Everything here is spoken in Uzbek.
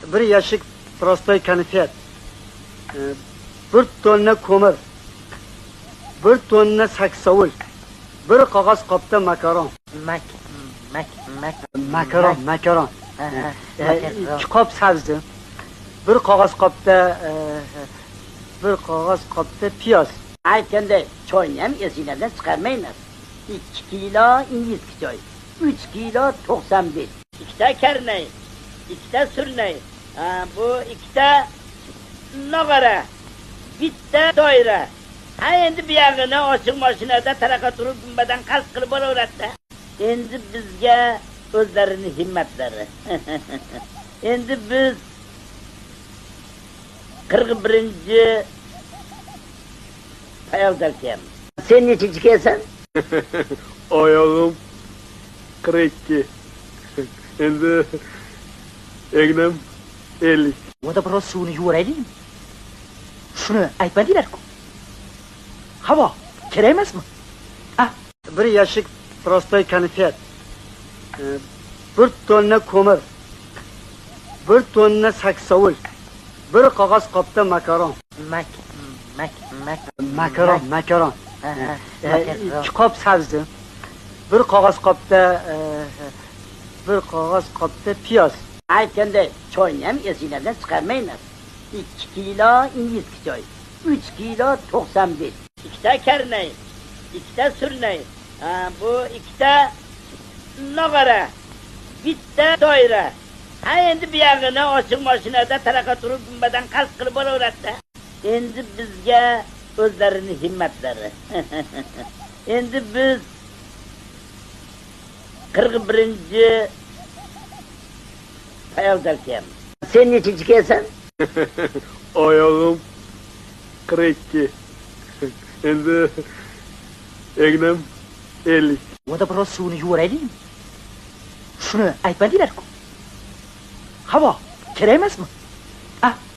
Bir yashik prostoy konfet, bir tonna ko'mir, bir tonna saksovul, bir qog'oz qopda makaron. Makaron. Ikki qop sabzi, bir qog'oz qopda piyoz. Aytganday choyni ham esinglardan chiqarmaymiz. 2 kilo ingiz choy, 3 kilo 95, 2 ta karnay, 2 ta surnay, bu 2 ta nog'ora, bitta doira. Ha endi bu yog'ini ochiq mashinada taraqa turib gumbadan qasd qilib bo'laveradi. Endi bizga o'zlarini himmatlari. Endi biz 41 ayoldarkan. Sen nechinchi kelsan? Oyog'im 42. Endi egnam 50. Oda biroz suvni yuvaraylikmi? Shuni aytmadinglar-ku. Havo, kerak emasmi? Bir yashik prostoy konfet, bir tonna ko'mir, bir tonna saksovul, bir qog'oz qopda makaron. Makaron. Ikki qop sabzi, bir qog'oz qopda piyoz. Aytganday choyni ham esinglardan chiqarmaymiz. 2 kilo ingiz choy, 3 kilo 95, 2 ta karnay, 2 ta surnay, bu 2 ta nog'ora, bitta doira. Ha endi bu yog'ini ochiq mashinada taraqa turib gumbadan qasd qilib bo'laveradi. Endi bizga o'zlarini himmatlari. Endi biz 41 ayoldarkan. Sen nechinchi kelsan? Oyog'im 42. Endi egnam 50. Oda biroz suvni yuvaraylikmi? Shuni aytmadinglar-ku. Havo, kerak emasmi?